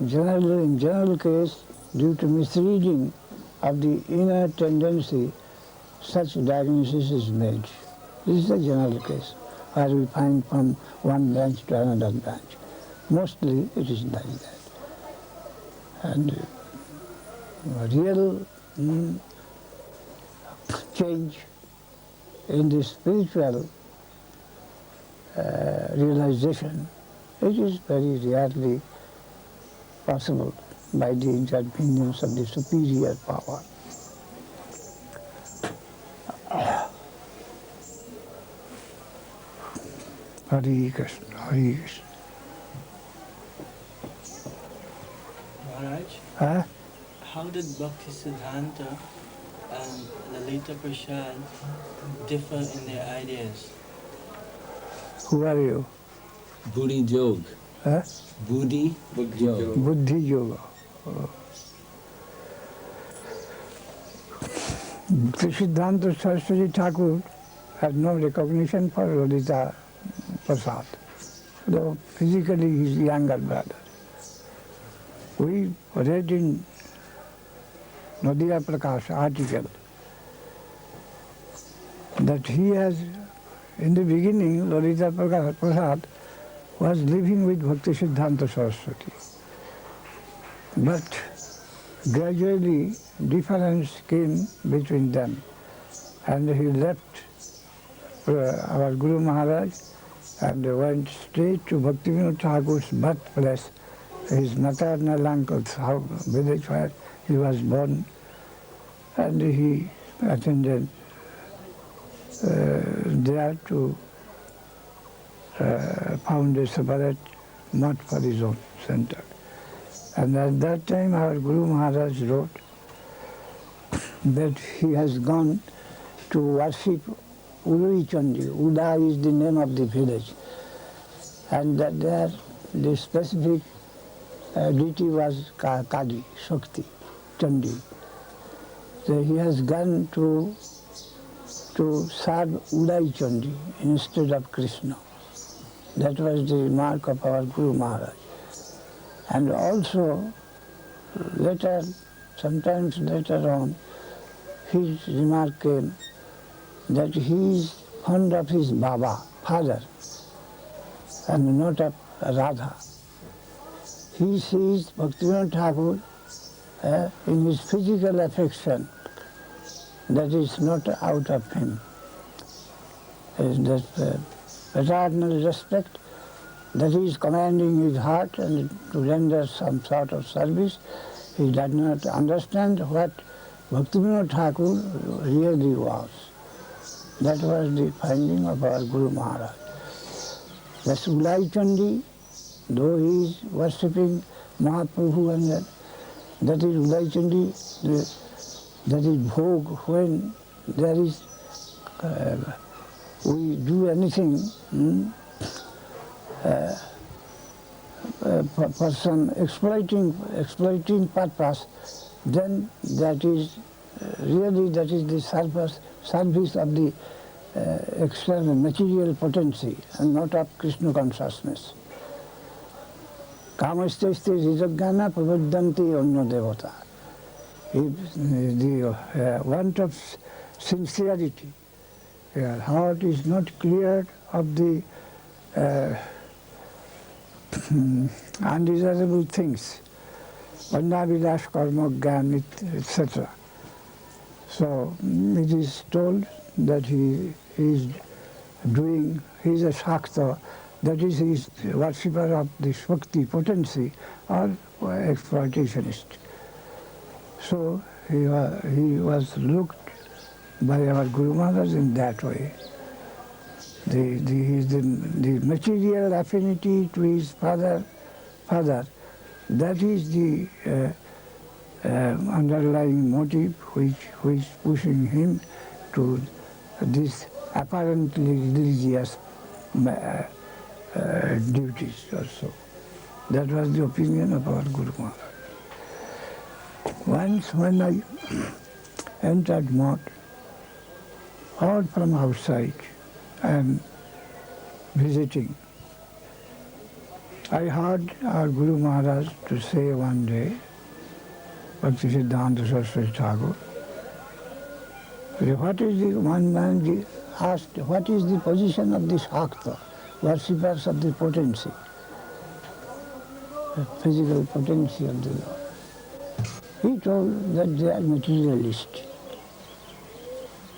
Generally, in general case, due to misreading of the inner tendency, such diagnosis is made. This is the general case, where we find from one branch to another branch. Mostly it is like that. And real change in the spiritual realization, it is very rarely possible by the intervention of the superior power. Hare Krishna, Hare Krishna. Maharaj, Huh? how did Bhaktisiddhanta and Lalita Prashad differ in their ideas? Who are you? Buddhi Jog. Huh? Buddhi Jog. Buddhi Yoga. Prashad Saraswati Thakur has no recognition for Lalita Prasad, though physically he is younger brother. We read in Nadia Prakash article that he has, in the beginning, Lalita Prasad was living with Bhaktisiddhanta Saraswati. But gradually difference came between them, and he left our Guru Maharaj and went straight to Bhaktivinoda Thakur's birthplace, his maternal uncle's village where he was born, and he attended there to found a separate mat for his own center. And at that time our Guru Maharaj wrote that he has gone to worship Uri Chandi. Uda is the name of the village. And that there the specific deity was Kali, Shakti, Chandi. So he has gone to serve Udai Chandi instead of Krishna. That was the remark of our Guru Maharaj. And also later, sometimes later on, his remark came that he is fond of his Baba, father, and not of Radha. He sees Bhaktivinoda Thakur in his physical affection, that is not out of him. That paternal respect, that he is commanding his heart and to render some sort of service. He does not understand what Bhaktivinoda Thakur really was. That was the finding of our Guru Maharaj. The Sulai Chandi, though he is worshipping Mahaprabhu, and that is Ulai Chandi, that is Bhog, when there is, we do anything for some exploiting purpose, then that is really the service of the external material potency and not of Krishna consciousness. Kamasteste rizagana prabodhanti anna devata. If the want of sincerity, heart is not cleared of the undesirable things, Vandavilash karma gyan, etc. So it is told that he is doing, he is a shakta, that is, he is worshipper of the Shakti potency or exploitationist. So he was looked by our Guru Maharaj in that way. The material affinity to his father, that is the underlying motive which pushing him to this apparently religious duties also. That was the opinion of our Guru Maharaj. Once when I entered mott, or from outside, and visiting, I heard our Guru Maharaj to say one day, Bhaktisiddhanta Saraswati Thakur, what is the, one man asked, what is the position of the shakta, worshippers of the potency, the physical potency of the Lord? He told that they are materialist.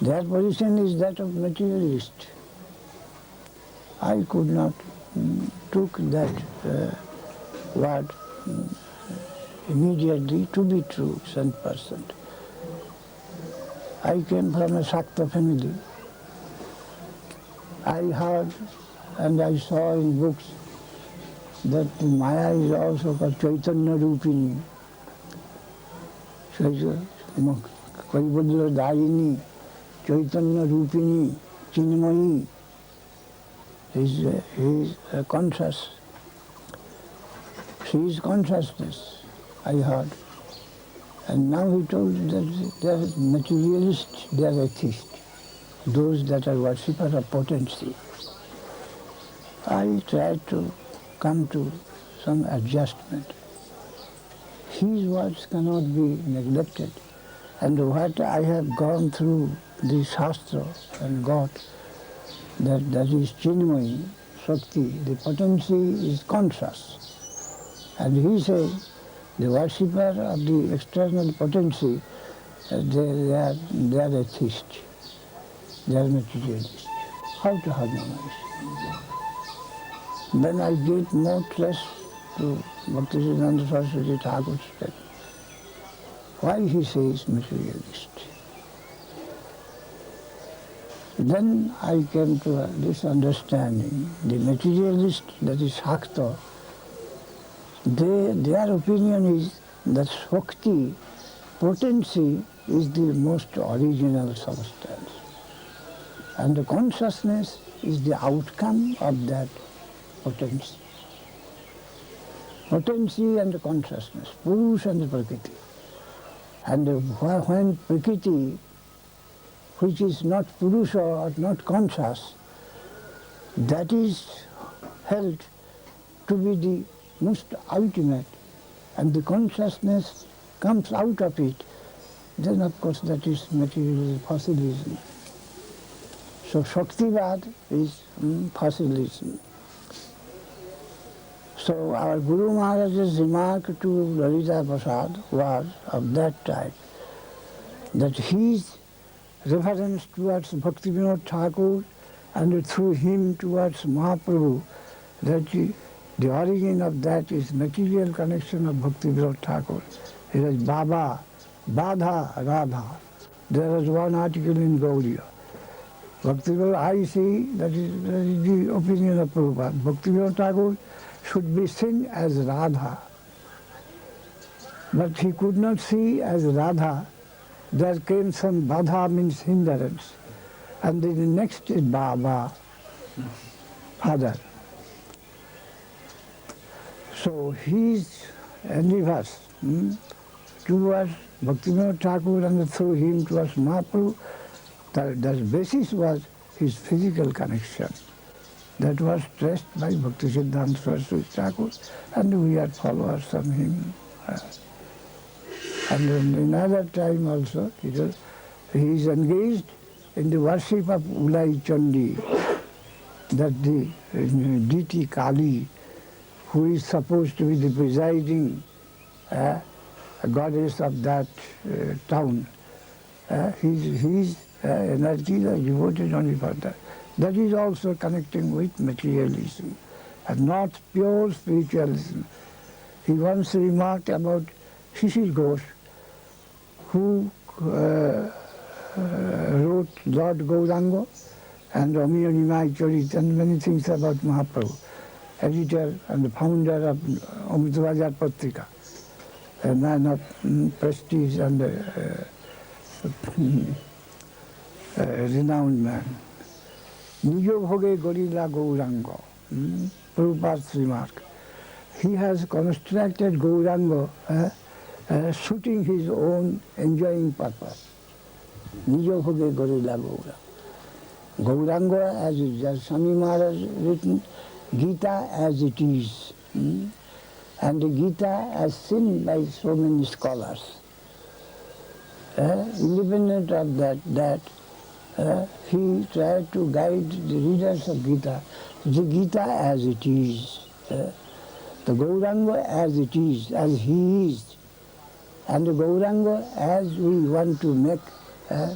Their position is that of materialist. I could not took that word immediately to be true, 100%. I came from a shakta family. I heard and I saw in books that Maya is also called Chaitanya Rupini. Kaibudra Darini, Chaitanya Rupini, Chinmayi. He is conscious. She is consciousness, I heard. And now he told that they are materialists, they are atheists, those that are worshippers of potency. I tried to come to some adjustment. His words cannot be neglected. And what I have gone through the Shastra and got, that is Chinmayi, Shakti, the potency is conscious. And he says, the worshipper of the external potency, they are atheists, they are materialists. How to harmonize? Then I gave more trust to Bhaktisiddhanta Saraswati Thakur's statement. Why he says materialist? Then I came to this understanding. The materialist, that is shakta, their opinion is that Shakti, potency, is the most original substance. And the consciousness is the outcome of that potency. Potency and consciousness, Purusha and Prakriti. And when Prakriti, which is not Purusha or not conscious, that is held to be the most ultimate, and the consciousness comes out of it, then of course that is material fossilism. So Shaktivad is fossilism. So our Guru Maharaj's remark to Lalita Prashad was of that type, that his reference towards Bhaktivinoda Thakur and through him towards Mahaprabhu, that the origin of that is material connection of Bhaktivinoda Thakur. It is Baba, Badha, Radha. There was one article in Gaudiya. Bhaktivinoda, I see, that is the opinion of Prabhupada. Bhaktivinoda Thakur should be seen as Radha. But he could not see as Radha. There came some Badha, means hindrance. And then the next is Baba, father. So his endeavors towards Bhaktivinoda Thakur and through him towards Mahaprabhu, the basis was his physical connection. That was stressed by Bhaktisiddhanta Saraswati Thakur, and we are followers of him. And in another time also, he is engaged in the worship of Ulai Chandi, that the deity Kali, who is supposed to be the presiding goddess of that town. His energy is devoted only for that. That is also connecting with materialism and not pure spiritualism. He once remarked about Shishir Ghosh, who wrote Lord Gauranga and Ramiya Nimai Charit and many things about Mahaprabhu, editor and the founder of Amritbajar Patrika, a man of prestige and renowned man. Nijo Bhoge Gorilla Gauranga, Prabhupada's remark. He has constructed Gauranga suiting his own enjoying purpose. Nijo Bhoge Gorilla Gauranga. Gauranga, as Swami Maharaj written, Gita as it is. And the Gita as seen by so many scholars. Independent of that, he tried to guide the readers of Gita, the Gita as it is, the Gauranga as it is, as he is, and the Gauranga as we want to make,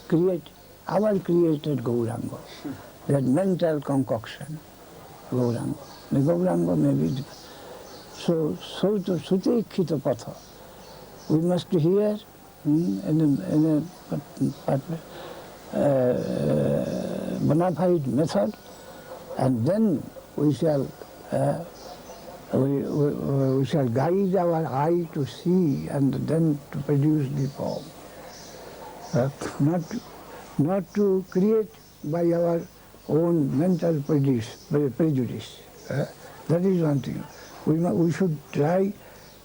create our created Gauranga, that mental concoction, Gauranga. The Gauranga may be different. So to Sute Khita Patha, we must hear in a bona fide method, and then we shall guide our eye to see and then to produce the form. Not to create by our own mental prejudice. That is one thing. We should try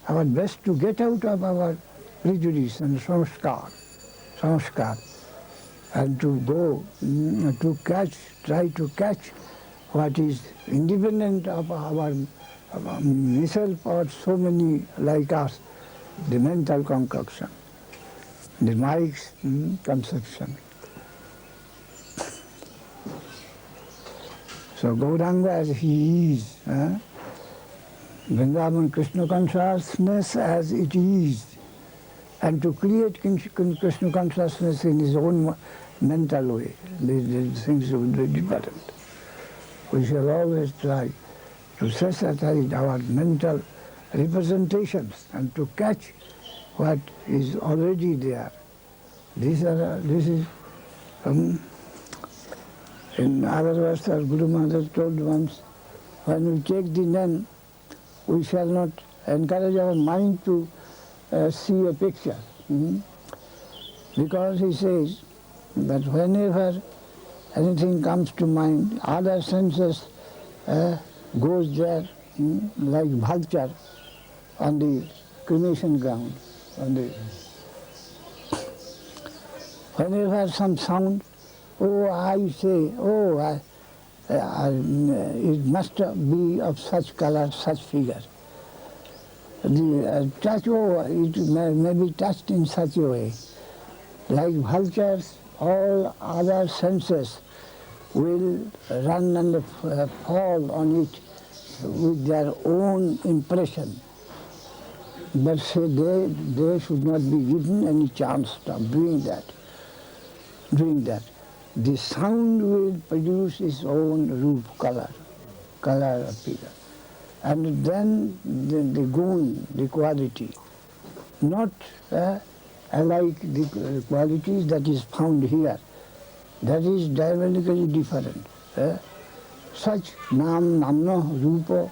our best to get out of our prejudice and samskar, and to go to try to catch what is independent of our myself or so many like us, the mental concoction, the Mike's conception. So Gauranga as he is, Vrindavan Krishna consciousness as it is, and to create Krishna consciousness in his own mental way, the things would be different. We shall always try to set aside our mental representations and to catch what is already there. This is in other words, as Guru Maharaj told once, when we take the name, we shall not encourage our mind to see a picture. Because he says that whenever anything comes to mind, other senses goes there like vulture on the cremation ground. Whenever some sound, I say, it must be of such color, such figure. The touch, it may be touched in such a way. Like vultures, all other senses will run and fall on it with their own impression. But say they should not be given any chance of doing that. The sound will produce its own roop, color of figure. And then the guna, the quality, not alike the qualities that is found here. That is diametrically different. Such namna, rupa,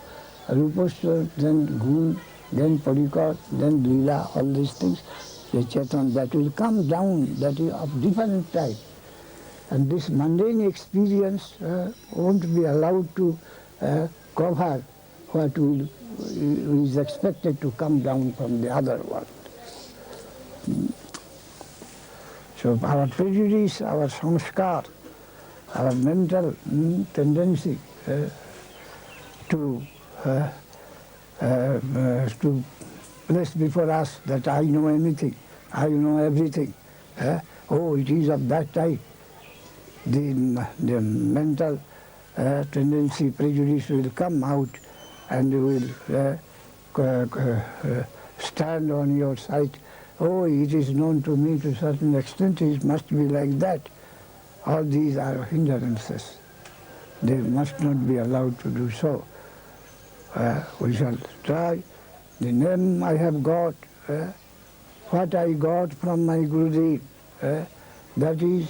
rupasya, then guna, then parikar, then lila, all these things, the Chaitanya, that will come down, that is of different type. And this mundane experience won't be allowed to cover what is expected to come down from the other world. So our prejudice, our samskar, our mental tendency to place before us that I know anything, I know everything. It is of that type. The mental tendency, prejudice will come out and will stand on your side. It is known to me to a certain extent, it must be like that. All these are hindrances. they must not be allowed to do so. We shall try. The name I have got, what I got from my Gurudev, that is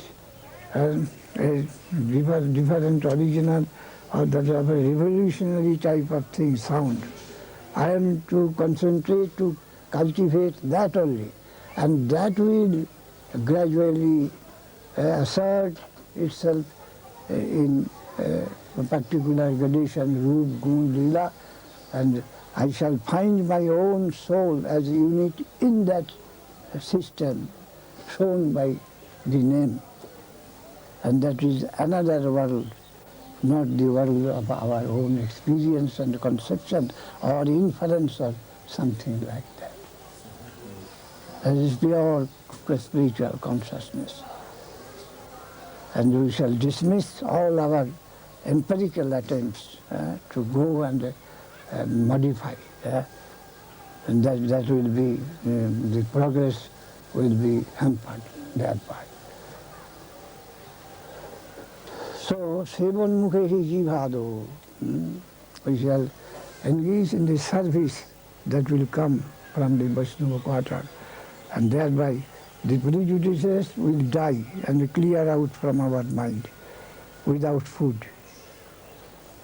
a different original, or that of a revolutionary type of thing, sound. I am to concentrate, to cultivate that only, and that will gradually assert itself in a particular gradation, root, guna, lila, and I shall find my own soul as a unit in that system shown by the name. And that is another world, not the world of our own experience and conception or inference or something like that. That is pure spiritual consciousness. And we shall dismiss all our empirical attempts to go and modify. And that will be, the progress will be hampered thereby. So, Sevan Mukhehi Jivado, we shall engage in the service that will come from the Vaishnava quarter, and thereby the prejudices will die and clear out from our mind without food.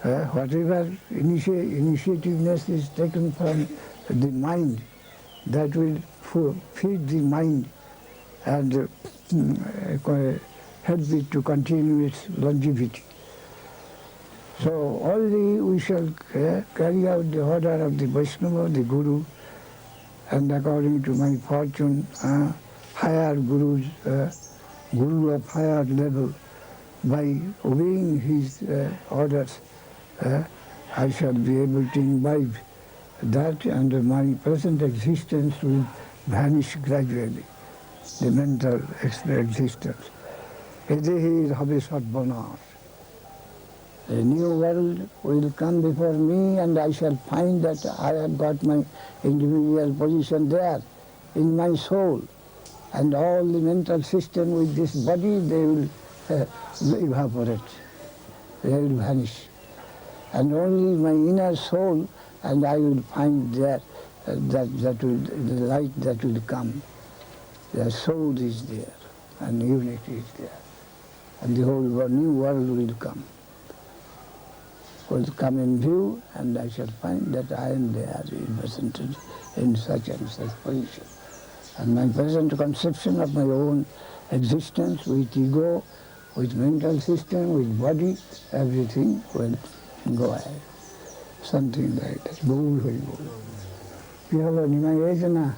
Whatever initiativeness is taken from the mind, that will feed the mind and help it to continue its longevity. So only we shall carry out the order of the Vaishnava, the Guru, and according to my fortune, higher Gurus, Guru of higher level, by obeying his orders, I shall be able to imbibe that, and my present existence will vanish gradually, the mental existence. Edehi habe sadbanas. A new world will come before me, and I shall find that I have got my individual position there in my soul, and all the mental system with this body, they will evaporate, they will vanish. And only my inner soul, and I will find there that will, the light that will come. The soul is there, and unity is there, and the whole new world will come in view, and I shall find that I am there represented in such and such position. And my present conception of my own existence with ego, with mental system, with body, everything will go ahead. Something like that. Go. You have any idea?